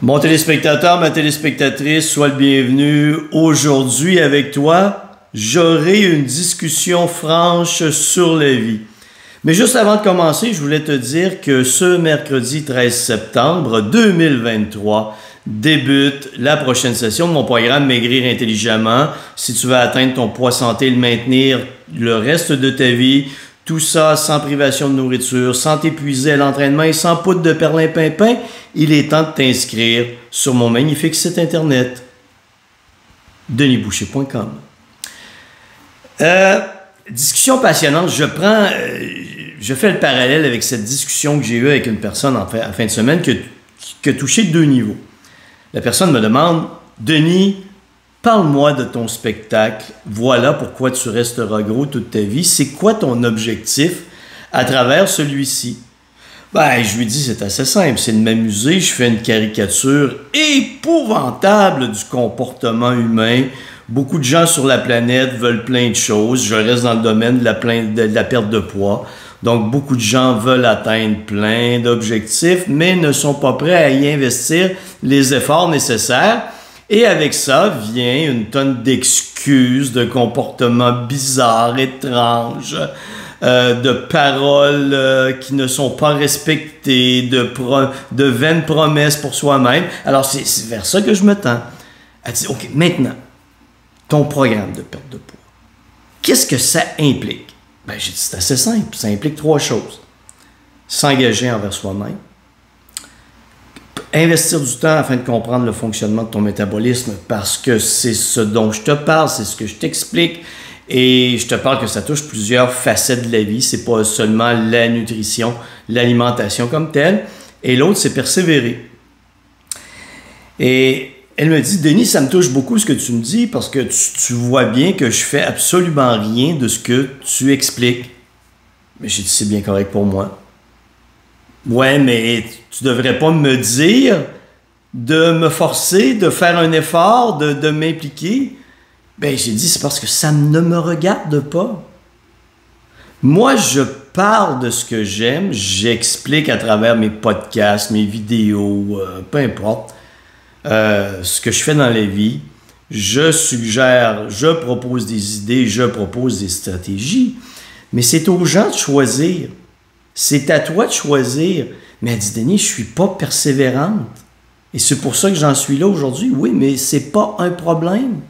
Mon téléspectateur, ma téléspectatrice, sois le bienvenu. Aujourd'hui, avec toi, j'aurai une discussion franche sur la vie. Mais juste avant de commencer, je voulais te dire que ce mercredi 13 septembre 2023 débute la prochaine session de mon programme Maigrir intelligemment. Si tu veux atteindre ton poids santé et le maintenir le reste de ta vie, tout ça sans privation de nourriture, sans t'épuiser à l'entraînement et sans poudre de perlimpinpin, il est temps de t'inscrire sur mon magnifique site internet, denisboucher.com. Discussion passionnante. Je fais le parallèle avec cette discussion que j'ai eue avec une personne en fin de semaine qui a touché deux niveaux. La personne me demande, Denis, parle-moi de ton spectacle. Voilà pourquoi tu resteras gros toute ta vie. C'est quoi ton objectif à travers celui-ci? Ben, je lui dis, c'est assez simple. C'est de m'amuser. Je fais une caricature épouvantable du comportement humain. Beaucoup de gens sur la planète veulent plein de choses. Je reste dans le domaine de la perte de poids. Donc, beaucoup de gens veulent atteindre plein d'objectifs, mais ne sont pas prêts à y investir les efforts nécessaires. Et avec ça vient une tonne d'excuses, de comportements bizarres, étranges, de paroles qui ne sont pas respectées, de vaines promesses pour soi-même. Alors, c'est vers ça que je me tends. Elle dit, OK, maintenant, ton programme de perte de poids, qu'est-ce que ça implique? Ben, j'ai dit, c'est assez simple. Ça implique trois choses. S'engager envers soi-même, investir du temps afin de comprendre le fonctionnement de ton métabolisme parce que c'est ce dont je te parle, c'est ce que je t'explique et je te parle que ça touche plusieurs facettes de la vie. C'est pas seulement la nutrition, l'alimentation comme telle. Et l'autre, c'est persévérer. Et elle me dit, Denis, ça me touche beaucoup ce que tu me dis parce que tu vois bien que je fais absolument rien de ce que tu expliques. Mais j'ai dit, c'est bien correct pour moi. Ouais, mais tu devrais pas me dire de me forcer, de faire un effort, de m'impliquer. Ben, j'ai dit, c'est parce que ça ne me regarde pas. Moi, je parle de ce que j'aime, j'explique à travers mes podcasts, mes vidéos, peu importe, ce que je fais dans la vie. Je suggère, je propose des idées, je propose des stratégies, mais c'est aux gens de choisir. C'est à toi de choisir. Mais elle dit, Denis, je ne suis pas persévérante. Et c'est pour ça que j'en suis là aujourd'hui. Oui, mais ce n'est pas un problème.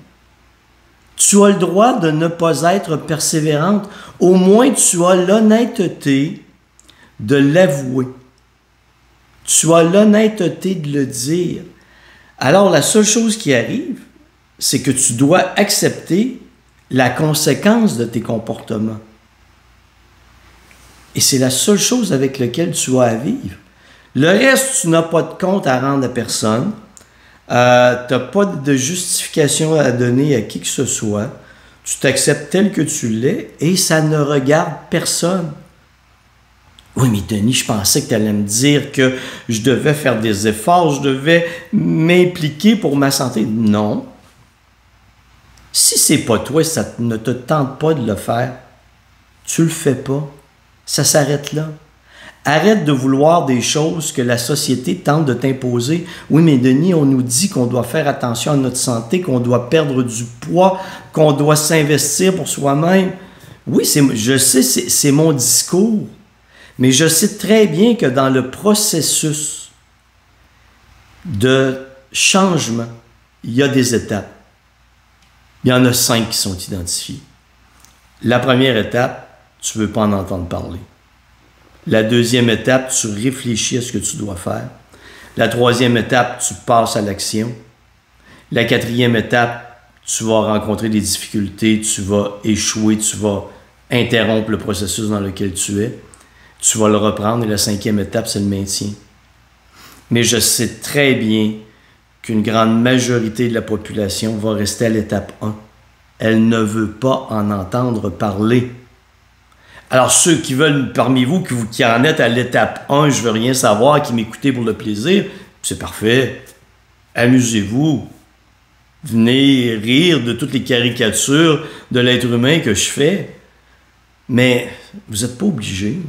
Tu as le droit de ne pas être persévérante. Au moins, tu as l'honnêteté de l'avouer. Tu as l'honnêteté de le dire. Alors, la seule chose qui arrive, c'est que tu dois accepter la conséquence de tes comportements. Et c'est la seule chose avec laquelle tu as à vivre. Le reste, tu n'as pas de compte à rendre à personne. Tu n'as pas de justification à donner à qui que ce soit. Tu t'acceptes tel que tu l'es et ça ne regarde personne. Oui, mais Denis, je pensais que tu allais me dire que je devais faire des efforts, je devais m'impliquer pour ma santé. Non. Si c'est pas toi, ça ne te tente pas de le faire, tu le fais pas. Ça s'arrête là. Arrête de vouloir des choses que la société tente de t'imposer. Oui, mais Denis, on nous dit qu'on doit faire attention à notre santé, qu'on doit perdre du poids, qu'on doit s'investir pour soi-même. Oui, je sais, c'est mon discours. Mais je sais très bien que dans le processus de changement, il y a des étapes. Il y en a 5 qui sont identifiées. La première étape, tu ne veux pas en entendre parler. La deuxième étape, tu réfléchis à ce que tu dois faire. La troisième étape, tu passes à l'action. La quatrième étape, tu vas rencontrer des difficultés, tu vas échouer, tu vas interrompre le processus dans lequel tu es. Tu vas le reprendre et la cinquième étape, c'est le maintien. Mais je sais très bien qu'une grande majorité de la population va rester à l'étape 1. Elle ne veut pas en entendre parler. Alors, ceux qui veulent, parmi vous, qui en êtes à l'étape 1, je veux rien savoir, qui m'écoutez pour le plaisir, c'est parfait. Amusez-vous. Venez rire de toutes les caricatures de l'être humain que je fais. Mais vous n'êtes pas obligés.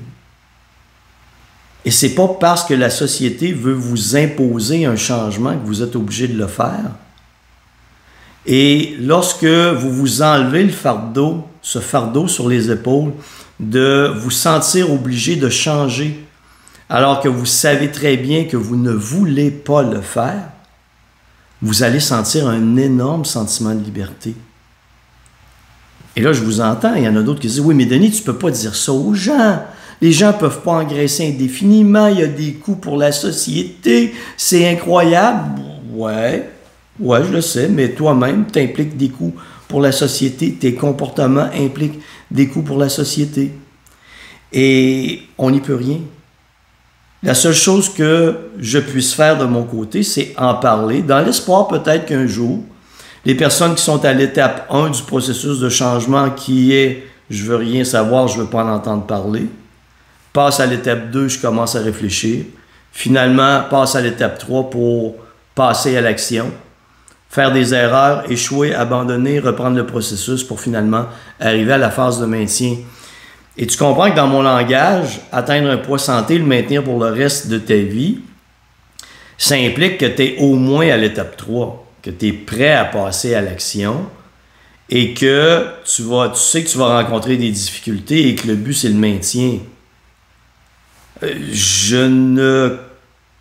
Et c'est pas parce que la société veut vous imposer un changement que vous êtes obligé de le faire. Et lorsque vous vous enlevez le fardeau, ce fardeau sur les épaules, de vous sentir obligé de changer, alors que vous savez très bien que vous ne voulez pas le faire, vous allez sentir un énorme sentiment de liberté. Et là, je vous entends, il y en a d'autres qui disent « Oui, mais Denis, tu ne peux pas dire ça aux gens. Les gens ne peuvent pas engraisser indéfiniment, il y a des coûts pour la société, c'est incroyable. » Ouais, je le sais, mais toi-même, tu impliques des coûts pour la société, tes comportements impliquent des coûts pour la société. Et on n'y peut rien. La seule chose que je puisse faire de mon côté, c'est en parler, dans l'espoir peut-être qu'un jour, les personnes qui sont à l'étape 1 du processus de changement, qui est « je veux rien savoir, je veux pas en entendre parler », passent à l'étape 2, je commence à réfléchir, finalement, passe à l'étape 3 pour passer à l'action, faire des erreurs, échouer, abandonner, reprendre le processus pour finalement arriver à la phase de maintien. Et tu comprends que dans mon langage, atteindre un poids santé, le maintenir pour le reste de ta vie, ça implique que tu es au moins à l'étape 3, que tu es prêt à passer à l'action et que tu sais que tu vas rencontrer des difficultés et que le but, c'est le maintien.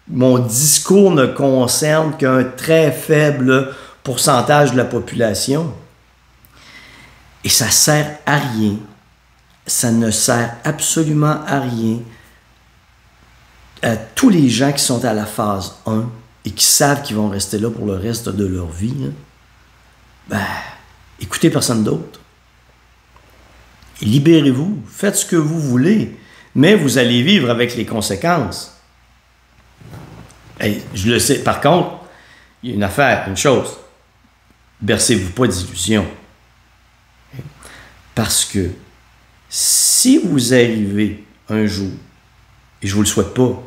Mon discours ne concerne qu'un très faible pourcentage de la population. Et ça sert à rien. Ça ne sert absolument à rien à tous les gens qui sont à la phase 1 et qui savent qu'ils vont rester là pour le reste de leur vie. Écoutez personne d'autre. Libérez-vous. Faites ce que vous voulez. Mais vous allez vivre avec les conséquences. Hey, je le sais. Par contre, il y a une affaire, une chose. Bercez-vous pas d'illusions. Parce que si vous arrivez un jour, et je ne vous le souhaite pas,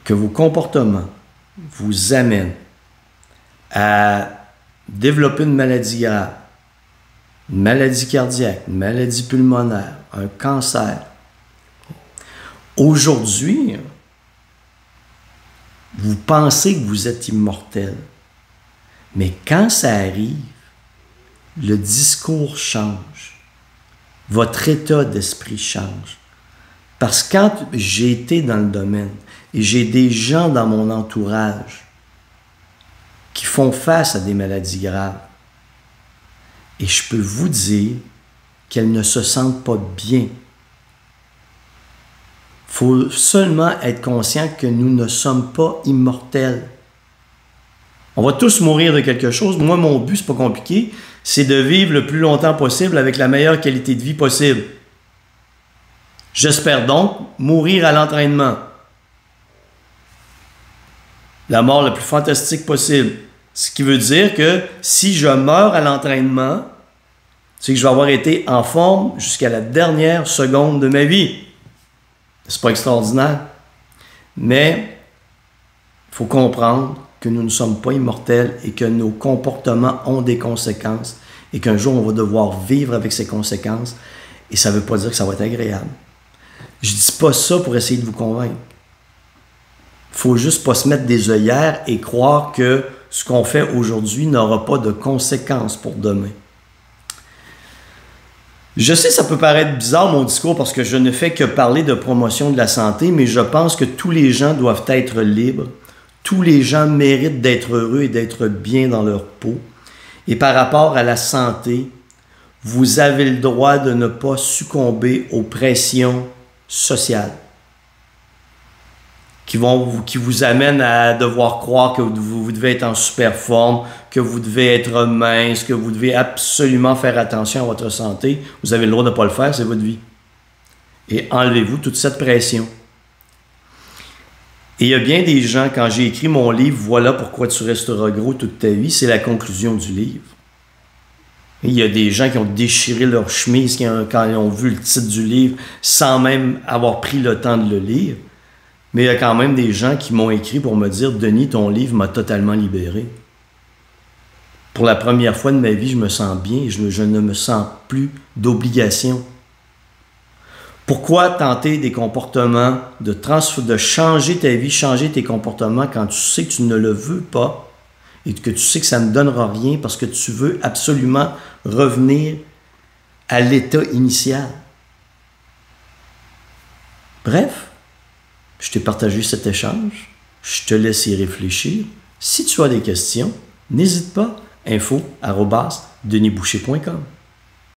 que vos comportements vous amènent à développer une maladie grave, une maladie cardiaque, une maladie pulmonaire, un cancer, aujourd'hui, vous pensez que vous êtes immortel. Mais quand ça arrive, le discours change. Votre état d'esprit change. Parce que quand j'ai été dans le domaine et j'ai des gens dans mon entourage qui font face à des maladies graves, et je peux vous dire qu'elles ne se sentent pas bien. Il faut seulement être conscient que nous ne sommes pas immortels. On va tous mourir de quelque chose. Moi, mon but, c'est pas compliqué, c'est de vivre le plus longtemps possible avec la meilleure qualité de vie possible. J'espère donc mourir à l'entraînement. La mort la plus fantastique possible. Ce qui veut dire que si je meurs à l'entraînement, c'est que je vais avoir été en forme jusqu'à la dernière seconde de ma vie. C'est pas extraordinaire. Mais il faut comprendre que nous ne sommes pas immortels et que nos comportements ont des conséquences et qu'un jour on va devoir vivre avec ces conséquences et ça ne veut pas dire que ça va être agréable. Je ne dis pas ça pour essayer de vous convaincre. Il ne faut juste pas se mettre des œillères et croire que ce qu'on fait aujourd'hui n'aura pas de conséquences pour demain. Je sais que ça peut paraître bizarre mon discours parce que je ne fais que parler de promotion de la santé, mais je pense que tous les gens doivent être libres. Tous les gens méritent d'être heureux et d'être bien dans leur peau. Et par rapport à la santé, vous avez le droit de ne pas succomber aux pressions sociales qui vous amènent à devoir croire que vous devez être en super forme, que vous devez être mince, que vous devez absolument faire attention à votre santé. Vous avez le droit de ne pas le faire, c'est votre vie. Et enlevez-vous toute cette pression. Et il y a bien des gens, quand j'ai écrit mon livre « Voilà pourquoi tu resteras gros toute ta vie », c'est la conclusion du livre. Et il y a des gens qui ont déchiré leur chemise quand ils ont vu le titre du livre sans même avoir pris le temps de le lire. Mais il y a quand même des gens qui m'ont écrit pour me dire « Denis, ton livre m'a totalement libéré. Pour la première fois de ma vie, je me sens bien et je ne me sens plus d'obligation. » Pourquoi tenter des comportements, de changer ta vie, changer tes comportements quand tu sais que tu ne le veux pas et que tu sais que ça ne donnera rien parce que tu veux absolument revenir à l'état initial? Bref, je t'ai partagé cet échange. Je te laisse y réfléchir. Si tu as des questions, n'hésite pas, info@denisboucher.com.